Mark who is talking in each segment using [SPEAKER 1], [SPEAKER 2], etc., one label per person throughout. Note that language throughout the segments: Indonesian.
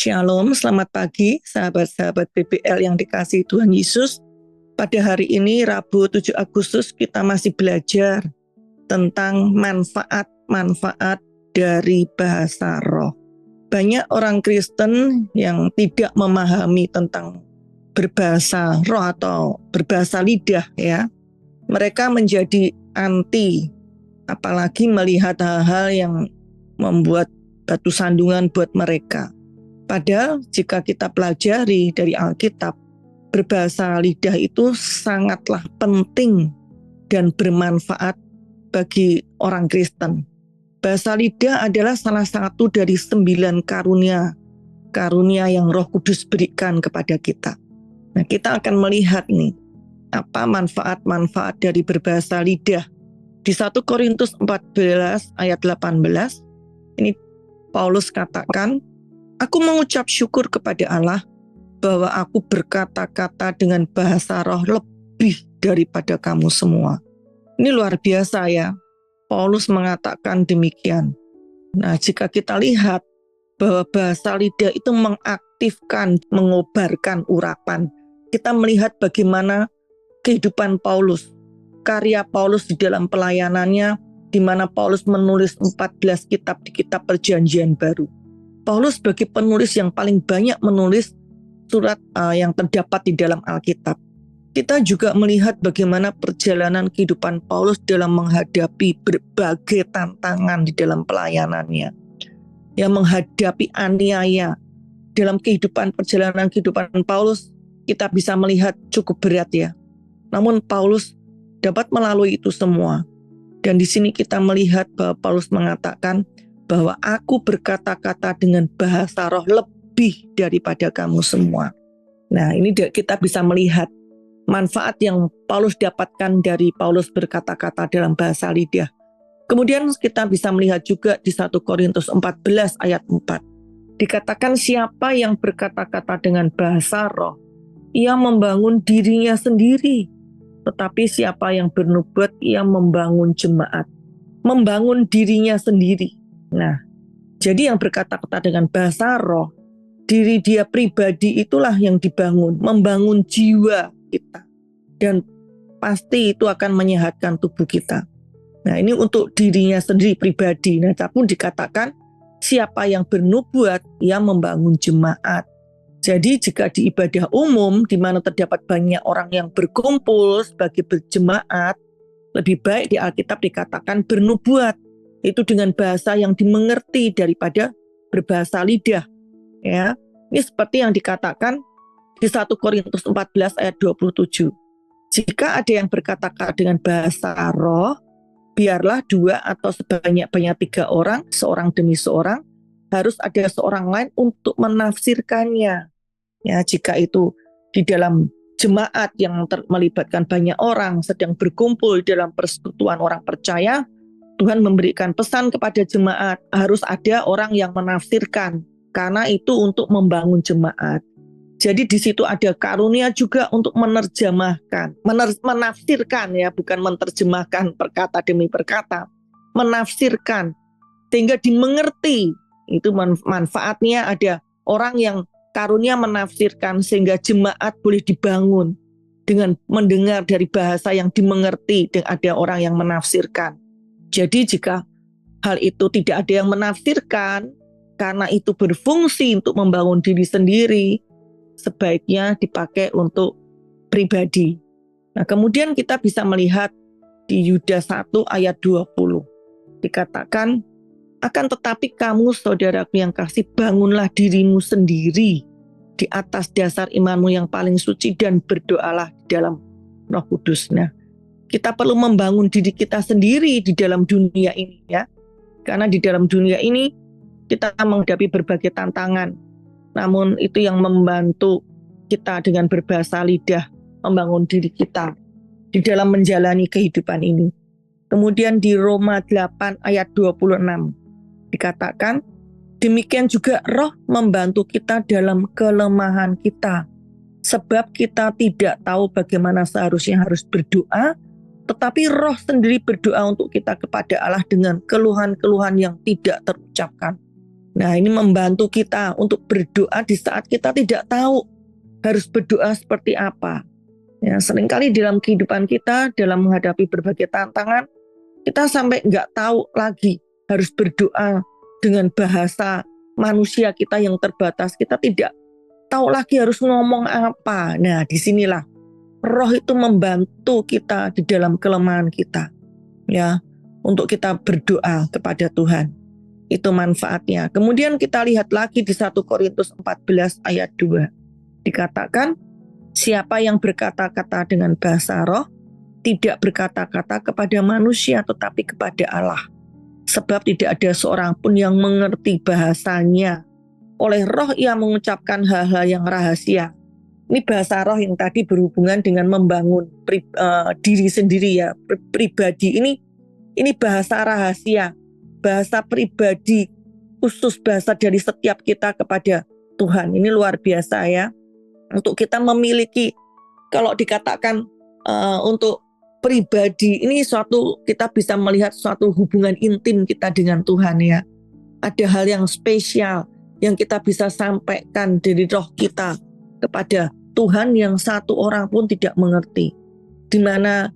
[SPEAKER 1] Shalom, selamat pagi sahabat-sahabat PBL yang dikasihi Tuhan Yesus. Pada hari ini Rabu 7 Agustus kita masih belajar tentang manfaat-manfaat dari bahasa roh. Banyak orang Kristen yang tidak memahami tentang berbahasa roh atau berbahasa lidah ya. Mereka menjadi anti, apalagi melihat hal-hal yang membuat batu sandungan buat mereka. Padahal jika kita pelajari dari Alkitab, berbahasa lidah itu sangatlah penting dan bermanfaat bagi orang Kristen. Bahasa lidah adalah salah satu dari 9 karunia yang Roh Kudus berikan kepada kita. Nah, kita akan melihat nih, apa manfaat-manfaat dari berbahasa lidah. Di 1 Korintus 14 ayat 18, ini Paulus katakan, "Aku mengucap syukur kepada Allah bahwa aku berkata-kata dengan bahasa roh lebih daripada kamu semua." Ini luar biasa ya, Paulus mengatakan demikian. Nah, jika kita lihat bahwa bahasa lidah itu mengaktifkan, mengobarkan urapan, kita melihat bagaimana kehidupan Paulus, karya Paulus di dalam pelayanannya, di mana Paulus menulis 14 kitab di kitab Perjanjian Baru. Paulus sebagai penulis yang paling banyak menulis surat yang terdapat di dalam Alkitab. Kita juga melihat bagaimana perjalanan kehidupan Paulus dalam menghadapi berbagai tantangan di dalam pelayanannya. Yang menghadapi aniaya dalam perjalanan kehidupan Paulus, kita bisa melihat cukup berat ya. Namun Paulus dapat melalui itu semua. Dan di sini kita melihat bahwa Paulus mengatakan bahwa aku berkata-kata dengan bahasa roh lebih daripada kamu semua. Nah, ini kita bisa melihat manfaat yang Paulus dapatkan dari Paulus berkata-kata dalam bahasa lidah. Kemudian kita bisa melihat juga di 1 Korintus 14 ayat 4. Dikatakan siapa yang berkata-kata dengan bahasa roh, ia membangun dirinya sendiri. Tetapi siapa yang bernubuat, ia membangun jemaat. Membangun dirinya sendiri. Nah, jadi yang berkata-kata dengan bahasa roh, diri dia pribadi itulah yang dibangun, membangun jiwa kita. Dan pasti itu akan menyehatkan tubuh kita. Nah, ini untuk dirinya sendiri pribadi. Nah, tapi dikatakan siapa yang bernubuat, ia membangun jemaat. Jadi jika di ibadah umum, di mana terdapat banyak orang yang berkumpul sebagai berjemaat, lebih baik di Alkitab dikatakan bernubuat. Itu dengan bahasa yang dimengerti daripada berbahasa lidah. Ya, ini seperti yang dikatakan di 1 Korintus 14 ayat 27. Jika ada yang berkata-kata dengan bahasa roh, biarlah 2 atau sebanyak-banyak 3 orang, seorang demi seorang, harus ada seorang lain untuk menafsirkannya. Ya, jika itu di dalam jemaat yang melibatkan banyak orang sedang berkumpul dalam persekutuan orang percaya, Tuhan memberikan pesan kepada jemaat, harus ada orang yang menafsirkan, karena itu untuk membangun jemaat. Jadi di situ ada karunia juga untuk menafsirkan ya, bukan menerjemahkan perkata demi perkata, menafsirkan, sehingga dimengerti. Itu manfaatnya ada orang yang karunia menafsirkan, sehingga jemaat boleh dibangun dengan mendengar dari bahasa yang dimengerti, dan ada orang yang menafsirkan. Jadi jika hal itu tidak ada yang menafsirkan, karena itu berfungsi untuk membangun diri sendiri, sebaiknya dipakai untuk pribadi. Nah, kemudian kita bisa melihat di Yudas 1 ayat 20. Dikatakan, akan tetapi kamu saudaraku yang kasih, bangunlah dirimu sendiri di atas dasar imanmu yang paling suci dan berdoalah di dalam Roh Kudus. Nah, kita perlu membangun diri kita sendiri di dalam dunia ini ya. Karena di dalam dunia ini kita menghadapi berbagai tantangan. Namun itu yang membantu kita dengan berbahasa lidah, membangun diri kita di dalam menjalani kehidupan ini. Kemudian di Roma 8 ayat 26 dikatakan, demikian juga roh membantu kita dalam kelemahan kita. Sebab kita tidak tahu bagaimana seharusnya harus berdoa, tetapi roh sendiri berdoa untuk kita kepada Allah dengan keluhan-keluhan yang tidak terucapkan. Nah, ini membantu kita untuk berdoa di saat kita tidak tahu harus berdoa seperti apa. Ya, seringkali dalam kehidupan kita, dalam menghadapi berbagai tantangan, kita sampai nggak tahu lagi harus berdoa dengan bahasa manusia kita yang terbatas. Kita tidak tahu lagi harus ngomong apa. Nah, disinilah Roh itu membantu kita di dalam kelemahan kita, ya, untuk kita berdoa kepada Tuhan. Itu manfaatnya. Kemudian kita lihat lagi di 1 Korintus 14 ayat 2. Dikatakan, siapa yang berkata-kata dengan bahasa roh, tidak berkata-kata kepada manusia tetapi kepada Allah. Sebab tidak ada seorang pun yang mengerti bahasanya. Oleh roh ia mengucapkan hal-hal yang rahasia. Ini bahasa roh yang tadi berhubungan dengan membangun diri sendiri, ya, pribadi. Ini bahasa rahasia, bahasa pribadi, khusus bahasa dari setiap kita kepada Tuhan. Ini luar biasa, ya. Untuk kita memiliki, kalau dikatakan untuk pribadi, ini suatu, kita bisa melihat suatu hubungan intim kita dengan Tuhan, ya. Ada hal yang spesial yang kita bisa sampaikan dari roh kita kepada Tuhan yang satu orang pun tidak mengerti. Di mana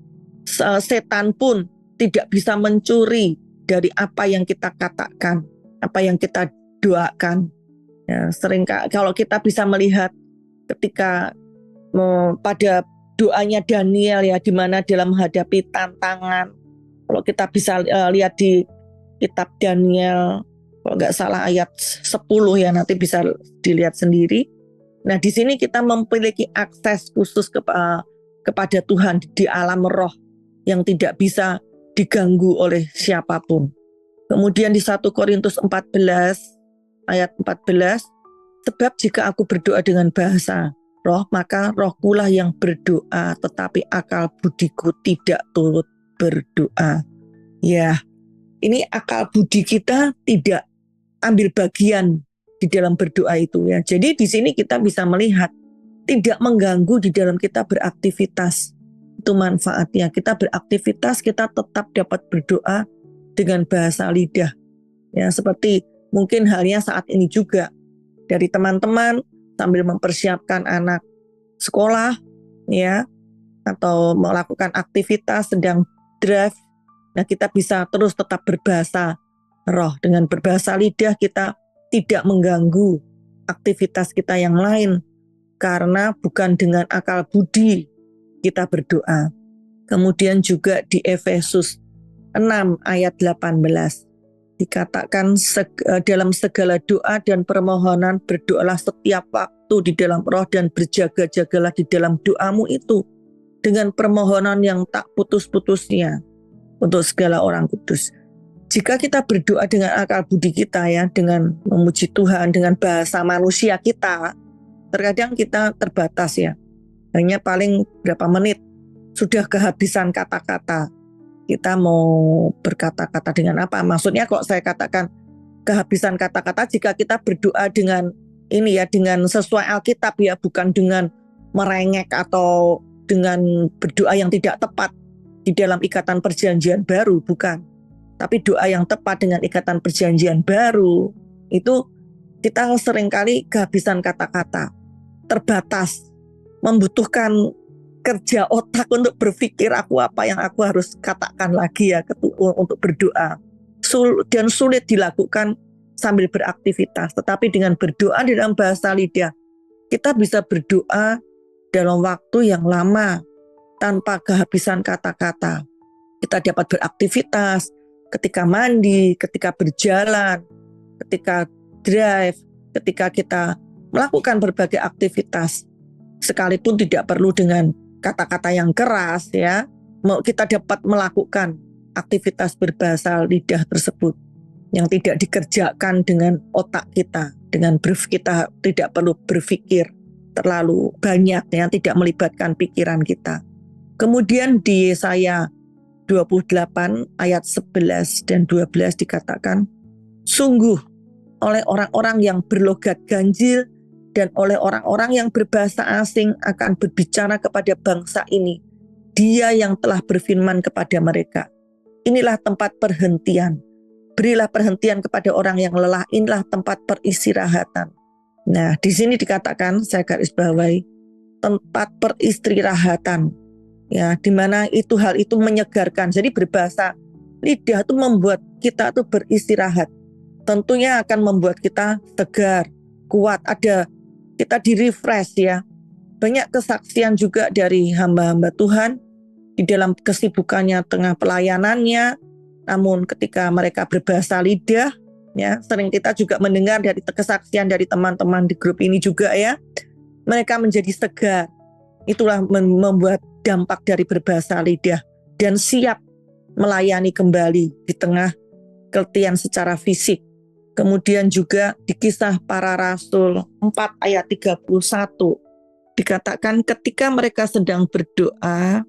[SPEAKER 1] setan pun tidak bisa mencuri dari apa yang kita katakan, apa yang kita doakan. Ya, sering kalau kita bisa melihat ketika pada doanya Daniel, ya, di mana dalam menghadapi tantangan. Kalau kita bisa lihat di kitab Daniel, kalau nggak salah ayat 10, ya, nanti bisa dilihat sendiri. Nah, di sini kita memiliki akses khusus kepada Tuhan di alam roh yang tidak bisa diganggu oleh siapapun. Kemudian di 1 Korintus 14 ayat 14, sebab jika aku berdoa dengan bahasa roh, maka rohkulah yang berdoa, tetapi akal budiku tidak turut berdoa. Ya, ini akal budi kita tidak ambil bagian di dalam berdoa itu, ya. Jadi di sini kita bisa melihat tidak mengganggu di dalam kita beraktivitas. Itu manfaatnya. Kita beraktivitas, kita tetap dapat berdoa dengan bahasa lidah. Ya, seperti mungkin halnya saat ini juga dari teman-teman sambil mempersiapkan anak sekolah, ya, atau melakukan aktivitas sedang drive. Nah, kita bisa terus tetap berbahasa roh. Dengan berbahasa lidah kita tidak mengganggu aktivitas kita yang lain, karena bukan dengan akal budi kita berdoa. Kemudian juga di Efesus 6 ayat 18 dikatakan, dalam segala doa dan permohonan berdoalah setiap waktu di dalam roh dan berjaga-jagalah di dalam doamu itu dengan permohonan yang tak putus-putusnya untuk segala orang kudus. Jika kita berdoa dengan akal budi kita, ya, dengan memuji Tuhan, dengan bahasa manusia kita, terkadang kita terbatas, ya. Hanya paling berapa menit, sudah kehabisan kata-kata. Kita mau berkata-kata dengan apa? Maksudnya kok saya katakan kehabisan kata-kata, jika kita berdoa dengan ini, ya, dengan sesuai Alkitab, ya, bukan dengan merengek atau dengan berdoa yang tidak tepat di dalam ikatan perjanjian baru, bukan. Tapi doa yang tepat dengan ikatan perjanjian baru, itu kita seringkali kehabisan kata-kata, terbatas, membutuhkan kerja otak untuk berpikir apa yang aku harus katakan lagi, ya, untuk berdoa. Dan sulit dilakukan sambil beraktivitas. Tetapi dengan berdoa di dalam bahasa lidah, kita bisa berdoa dalam waktu yang lama tanpa kehabisan kata-kata. Kita dapat beraktivitas ketika mandi, ketika berjalan, ketika drive, ketika kita melakukan berbagai aktivitas, sekalipun tidak perlu dengan kata-kata yang keras, ya, kita dapat melakukan aktivitas berbahasa lidah tersebut yang tidak dikerjakan dengan otak kita, dengan kita tidak perlu berpikir terlalu banyak, ya, tidak melibatkan pikiran kita. Kemudian di Yesaya 28 ayat 11 dan 12 dikatakan, sungguh oleh orang-orang yang berlogat ganjil dan oleh orang-orang yang berbahasa asing akan berbicara kepada bangsa ini, Dia yang telah berfirman kepada mereka, inilah tempat perhentian, Berilah perhentian kepada orang yang lelah, inilah tempat peristirahatan. Nah, di sini dikatakan, saya garis bawahi, tempat peristirahatan. Ya, di mana hal itu menyegarkan. Jadi berbahasa lidah itu membuat kita tuh beristirahat. Tentunya akan membuat kita segar, kuat, kita di-refresh ya. Banyak kesaksian juga dari hamba-hamba Tuhan di dalam kesibukannya tengah pelayanannya, namun ketika mereka berbahasa lidah, ya, sering kita juga mendengar dari kesaksian dari teman-teman di grup ini juga ya, mereka menjadi segar. Itulah membuat dampak dari berbahasa lidah dan siap melayani kembali di tengah keletihan secara fisik. Kemudian juga di Kisah Para Rasul 4 ayat 31 dikatakan ketika mereka sedang berdoa,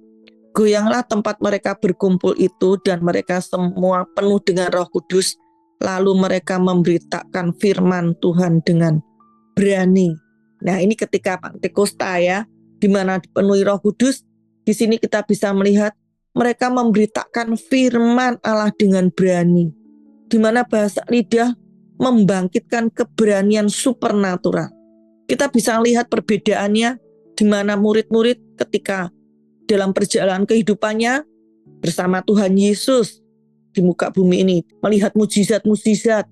[SPEAKER 1] goyanglah tempat mereka berkumpul itu dan mereka semua penuh dengan Roh Kudus, lalu mereka memberitakan firman Tuhan dengan berani. Nah, ini ketika Pentakosta ya, di mana dipenuhi Roh Kudus. Di sini kita bisa melihat mereka memberitakan firman Allah dengan berani, di mana bahasa lidah membangkitkan keberanian supernatural. Kita bisa lihat perbedaannya di mana murid-murid ketika dalam perjalanan kehidupannya bersama Tuhan Yesus di muka bumi ini, melihat mujizat-mujizat,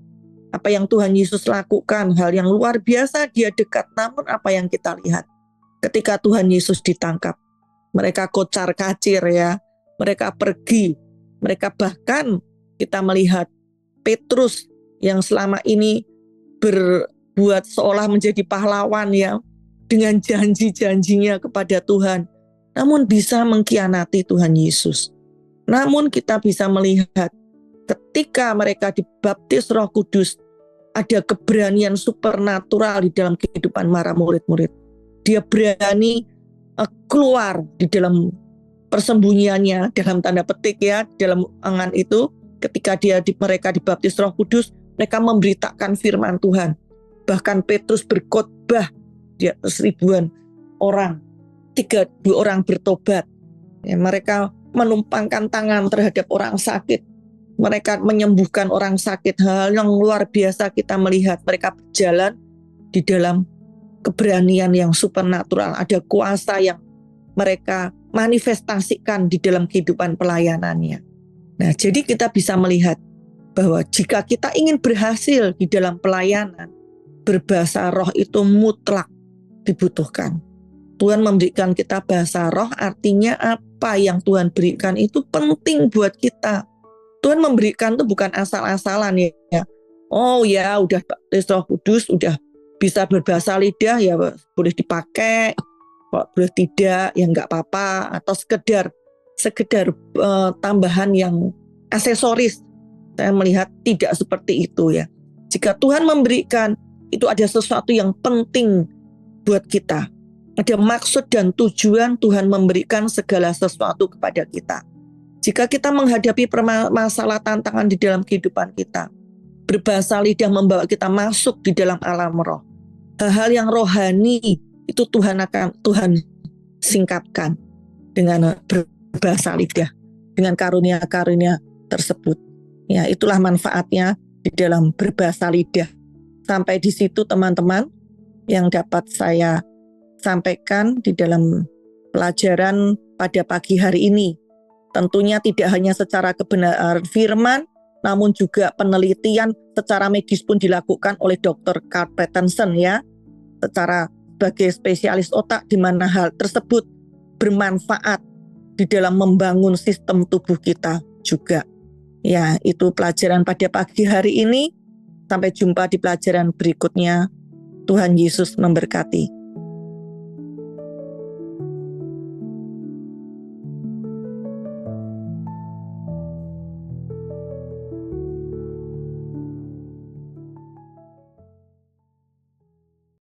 [SPEAKER 1] apa yang Tuhan Yesus lakukan, hal yang luar biasa, dia dekat. Namun apa yang kita lihat ketika Tuhan Yesus ditangkap, mereka kocar-kacir ya, mereka pergi, mereka bahkan kita melihat Petrus yang selama ini berbuat seolah menjadi pahlawan ya, dengan janji-janjinya kepada Tuhan, namun bisa mengkhianati Tuhan Yesus. Namun kita bisa melihat ketika mereka dibaptis Roh Kudus, ada keberanian supernatural di dalam kehidupan para murid-murid. Dia berani keluar di dalam persembunyiannya, dalam tanda petik ya, dalam angan itu, ketika mereka dibaptis Roh Kudus, mereka memberitakan firman Tuhan. Bahkan Petrus berkhotbah di atas ribuan orang, 32 orang bertobat. Ya, mereka menumpangkan tangan terhadap orang sakit. Mereka menyembuhkan orang sakit. Hal yang luar biasa kita melihat. Mereka berjalan di dalam keberanian yang supernatural. Ada kuasa yang mereka manifestasikan di dalam kehidupan pelayanannya. Nah, jadi kita bisa melihat bahwa jika kita ingin berhasil di dalam pelayanan, berbahasa roh itu mutlak dibutuhkan. Tuhan memberikan kita bahasa roh, artinya apa yang Tuhan berikan itu penting buat kita. Tuhan memberikan itu bukan asal-asalan ya. Oh ya, udah baptis Roh Kudus, udah bisa berbahasa lidah ya boleh dipakai. Kalau boleh tidak ya nggak apa-apa, atau sekedar tambahan yang aksesoris. Saya melihat tidak seperti itu ya. Jika Tuhan memberikan, itu ada sesuatu yang penting buat kita. Ada maksud dan tujuan Tuhan memberikan segala sesuatu kepada kita. Jika kita menghadapi masalah tantangan di dalam kehidupan kita, berbahasa lidah membawa kita masuk di dalam alam roh. Hal-hal yang rohani itu Tuhan singkapkan dengan berbahasa lidah, dengan karunia-karunia tersebut. Ya, itulah manfaatnya di dalam berbahasa lidah. Sampai di situ teman-teman yang dapat saya sampaikan di dalam pelajaran pada pagi hari ini. Tentunya tidak hanya secara kebenaran firman, namun juga penelitian secara medis pun dilakukan oleh Dr. Carl Patterson ya, secara sebagai spesialis otak, di mana hal tersebut bermanfaat di dalam membangun sistem tubuh kita juga. Ya, itu pelajaran pada pagi hari ini. Sampai jumpa di pelajaran berikutnya. Tuhan Yesus memberkati.